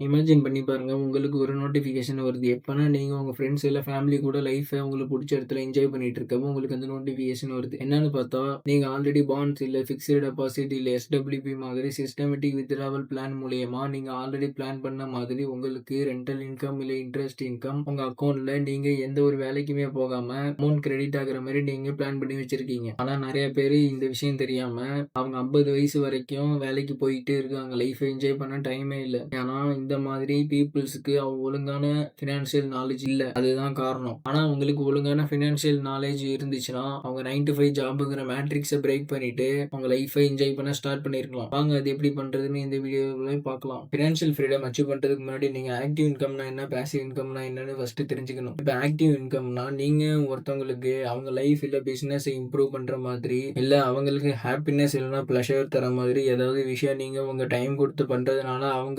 Imagine பண்ணி பாருங்க. உங்களுக்கு ஒரு நோட்டிஃபிகேஷன் வருது. எப்பன்னா நீங்க உங்க ஃப்ரெண்ட்ஸ் இல்ல ஃபேமிலி கூட லைஃப உங்களுக்கு புடிச்ச இடத்துல என்ஜாய் பண்ணிட்டு இருக்கப்போ, உங்களுக்கு அந்த நோட்டிஃபிகேஷன் வருது. என்னன்னு பார்த்தா, நீங்க ஆல்ரெடி பாண்ட்ஸ் இல்ல ஃபிக்ஸ்டு டெபாசிட் இல்ல எஸ்டபிள்யூபி மாதிரி சிஸ்டமேட்டிக் வித்டிராவல் பிளான் மூலியமா நீங்க ஆல்ரெடி பிளான் பண்ண மாதிரி உங்களுக்கு ரெண்டல் இன்கம் இல்ல இன்ட்ரெஸ்ட் இன்கம் உங்க அக்கவுண்ட்ல நீங்க எந்த ஒரு வேலைக்குமே போகாம அமௌண்ட் கிரெடிட் ஆகுற மாதிரி நீங்க பிளான் பண்ணி வச்சிருக்கீங்க. ஆனா நெறைய பேரு இந்த விஷயம் தெரியாம அவங்க 50 வயசு வரைக்கும் வேலைக்கு போயிட்டே இருக்காங்க. லைஃப் என்ஜாய் பண்ண டைமே இல்ல. ஏன்னா இந்த மாதிரி பீப்புள்ஸ்க்கு ஒழுங்கான ஃபினான்ஷியல் நாலேஜ் இல்ல. அதுதான் காரணம். ஆனா உங்களுக்கு ஒழுங்கான ஃபினான்ஷியல் நாலேஜ் இருந்துச்சுன்னா, அவங்க 9 to 5 ஜாப்ங்கிற மேட்ரிக்ஸ பிரேக் பண்ணிட்டு அவங்க லைஃப என்ஜாய் பண்ண ஸ்டார்ட் பண்ணிருக்கலாம். வாங்க அது எப்படி பண்றதுன்னு இந்த வீடியோல பார்க்கலாம். ஃபினான்ஷியல் ஃப்ரீடம் அச்சீவ் பண்றதுக்கு முன்னாடி நீங்க ஆக்டிவ் இன்கம்னா என்ன, பாசிவ் இன்கம்னா என்னன்னு ஃபர்ஸ்ட் தெரிஞ்சுக்கணும். இப்ப ஆக்டிவ் இன்கம்னா நீங்க ஒருத்தவங்களுக்கு அவங்க லைஃப் இல்ல பிசினஸ் இம்ப்ரூவ் பண்ற மாதிரி, இல்ல அவங்களுக்கு ஹாப்பினஸ் இல்லனா பிளஷர் தர மாதிரி ஏதாவது விஷயம் நீங்க உங்க டைம் கொடுத்து பண்றதுனால அவங்க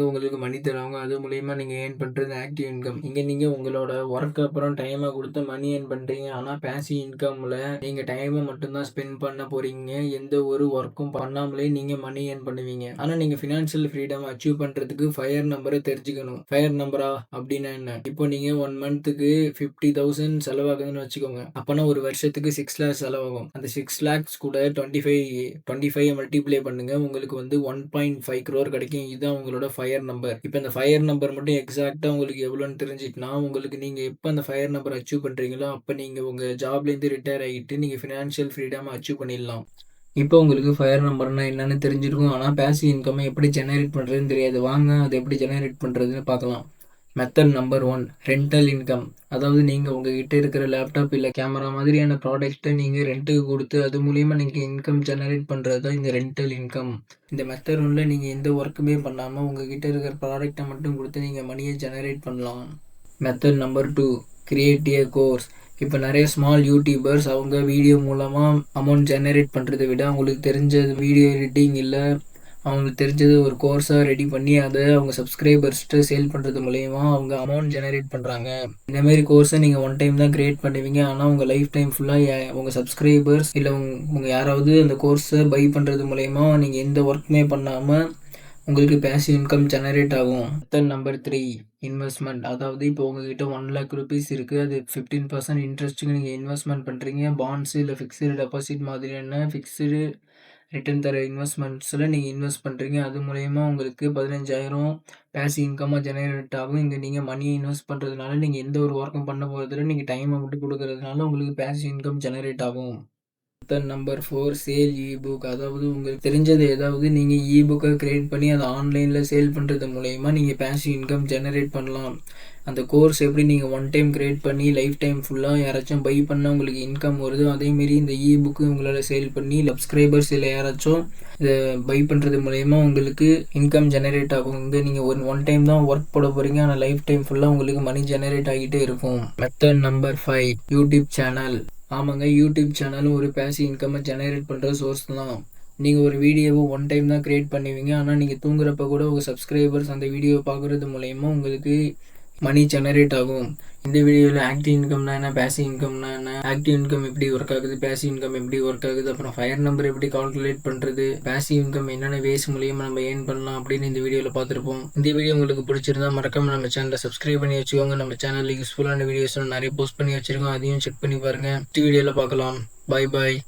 உங்களுக்கு மணி தருவாங்க. அது மூலியமா நீங்க ஏர்ன் பண்றது ஆக்டிவ் இன்கம். இங்க நீங்க உங்களோட ஒர்க் அப்புறம் டைமை கொடுத்து மணி ஏர்ன் பண்றீங்க. ஆனா பாசிவ் இன்கம்ல நீங்க டைமை மட்டும்தான் ஸ்பெண்ட் பண்ண போறீங்க. எந்த ஒரு ஒர்க்கும் பண்ணாமலே நீங்க மணி ஏர்ன் பண்ணுவீங்க. ஆனா நீங்க ஃபினான்ஷியல் ஃப்ரீடம் அச்சீவ் பண்றதுக்கு ஃபயர் நம்பரை தெரிஞ்சுக்கணும். ஃபயர் நம்பரா அப்படின்னா என்ன? இப்போ நீங்க 1 மந்த்துக்கு 50,000 செலவாகுதுன்னு வச்சுக்கோங்க. அப்பனா ஒரு வருஷத்துக்கு 6 lakhs செலவாகும். அந்த 6 lakhs கூட 25 மல்டிப்ளை பண்ணுங்க. உங்களுக்கு வந்து 1.5 crore கிடைக்கும். இதுதான் உங்களோட ஃபயர் நம்பர். இப்போ இந்த ஃபயர் நம்பர் மட்டும் எக்ஸாக்ட்டா உங்களுக்கு எவ்வளோன்னு தெரிஞ்சிட்டுனா, உங்களுக்கு நீங்க எப்போ அந்த ஃபயர் நம்பர் அச்சீவ் பண்றீங்களோ, அப்போ நீங்க உங்க ஜாப்லேருந்து ரிட்டயர் ஆகிட்டு நீங்க ஃபினான்ஷியல் ஃப்ரீடம் அச்சீவ் பண்ணிடலாம். இப்போ உங்களுக்கு ஃபயர் நம்பர்னா என்னன்னு தெரிஞ்சிருக்கும். ஆனா பாசிவ் இன்கம் எப்படி ஜெனரேட் பண்றதுன்னு தெரியாது. வாங்க அது எப்படி ஜெனரேட் பண்றதுன்னு பார்க்கலாம். Method number 1 rental income. அதாவது நீங்க உங்ககிட்ட இருக்கிற லேப்டாப் இல்ல கேமரா மாதிரியான ப்ராடக்ட்டை நீங்க ரெண்ட்டுக்கு கொடுத்து அது மூலியமா நீங்க இன்கம் ஜெனரேட் பண்றது தான் இந்த ரெண்டல் இன்கம். இந்த மெத்தட் 1ல நீங்க எந்த ஒர்க்குமே பண்ணாம உங்ககிட்ட இருக்கிற ப்ராடக்ட்டை மட்டும் கொடுத்து நீங்க மணியை ஜெனரேட் பண்ணலாம். Method number 2 create A course. இப்போ நிறைய ஸ்மால் யூடியூபர்ஸ் அவங்க வீடியோ மூலமா அமௌண்ட் ஜெனரேட் பண்றதை விட அவங்களுக்கு தெரிஞ்ச வீடியோ எடிட்டிங் இல்லை அவங்களுக்கு தெரிஞ்சது ஒரு கோர்ஸாக ரெடி பண்ணி அதை அவங்க சப்ஸ்கிரைபர்ஸ்ட்டு சேல் பண்ணுறது மூலயமா அவங்க அமௌண்ட் ஜெனரேட் பண்ணுறாங்க. இந்தமாரி கோர்ஸை நீங்கள் ஒன் டைம் தான் க்ரியேட் பண்ணுவீங்க. ஆனால் உங்கள் லைஃப் டைம் ஃபுல்லாக உங்கள் சப்ஸ்கிரைபர்ஸ் இல்லை உங்கள் யாராவது அந்த கோர்ஸை பை பண்ணுறது மூலயமா நீங்கள் எந்த ஒர்க்குமே பண்ணாமல் உங்களுக்கு பேசிவ் இன்கம் ஜெனரேட் ஆகும். Method number 3 investment. அதாவது இப்போ உங்ககிட்ட 1 lakh rupees இருக்குது. அது 15% இன்ட்ரெஸ்ட்டுக்கு நீங்கள் இன்வெஸ்ட்மெண்ட் பண்ணுறீங்க. பாண்ட்ஸு இல்லை ஃபிக்ஸ்டு டெபாசிட் மாதிரியான ஃபிக்ஸ்டு ரிட்டர்ன் தர இன்வெஸ்ட்மெண்ட்ஸில் நீங்கள் இன்வெஸ்ட் பண்ணுறீங்க. அது மூலயமா உங்களுக்கு 15,000 பேசிவ் இன்கமாக ஜெனரேட் ஆகும். இங்கே நீங்கள் மணியை இன்வெஸ்ட் பண்ணுறதுனால நீங்கள் எந்த ஒரு ஒர்க்கும் பண்ண போகிறதில்ல. நீங்கள் டைமை மட்டும் கொடுக்கறதுனால உங்களுக்கு பேசிவ் இன்கம் ஜெனரேட் ஆகும். Method number 4 sale ebook. அதாவது உங்களுக்கு தெரிஞ்சது ஏதாவது நீங்கள் இபுக்கை கிரியேட் பண்ணி அதை ஆன்லைனில் சேல் பண்ணுறது மூலயமா நீங்கள் பேசிவ் இன்கம் ஜெனரேட் பண்ணலாம். அந்த கோர்ஸ் எப்படி நீங்கள் ஒன் டைம் கிரியேட் பண்ணி லைஃப் டைம் ஃபுல்லாக யாராச்சும் பை பண்ணால் உங்களுக்கு இன்கம் வருது, அதேமாரி இந்த இபுக்கு உங்களால் சேல் பண்ணி சப்ஸ்கிரைபர்ஸ் இல்லை யாராச்சும் இதை பை பண்ணுறது மூலயமா உங்களுக்கு இன்கம் ஜெனரேட் ஆகும். இங்கே நீங்கள் ஒன் டைம் தான் ஒர்க் போட போகிறீங்க, ஆனால் லைஃப் டைம் ஃபுல்லாக உங்களுக்கு மணி ஜெனரேட் ஆகிட்டே இருக்கும். Method number 5 YouTube channel. ஆமாங்க, யூடியூப் சேனலும் ஒரு பேசிவ் இன்கம்மை ஜெனரேட் பண்ணுற சோர்ஸ் தான். நீங்கள் ஒரு வீடியோவை ஒன் டைம் தான் க்ரியேட் பண்ணுவீங்க, ஆனால் நீங்கள் தூங்குறப்ப கூட உங்கள் சப்ஸ்கிரைபர்ஸ் அந்த வீடியோவை பார்க்குறது மூலயமா உங்களுக்கு மணி ஜெனரேட் ஆகும். இந்த வீடியோவில் ஆக்டிவ் இன்கம்னா என்ன, பேசிவ் இன்கம்னா என்ன, ஆக்டிவ் இன்கம் எப்படி ஒர்க் ஆகுது, பேசிவ் இன்கம் எப்படி ஒர்க் ஆகுது, அப்புறம் ஃபயர் நம்பர் எப்படி கால்குலேட் பண்ணுறது, பேசிவ் இன்கம் என்னென்ன வேஸ் மூலியமாக நம்ம ஏர்ன் பண்ணலாம் அப்படின்னு இந்த வீடியோவில் பார்த்துருப்போம். இந்த வீடியோ உங்களுக்கு பிடிச்சிருந்தா மறக்காம நம்ம சேனலை சப்ஸ்கிரைப் பண்ணி வச்சுக்கோங்க. நம்ம சேனலில் யூஸ்ஃபுல்லான வீடியோஸ் நிறைய போஸ்ட் பண்ணி வச்சிருக்கோம், அதையும் செக் பண்ணி பாருங்கள். நெக்ஸ்ட் வீடியோவில் பார்க்கலாம். பாய் பாய்.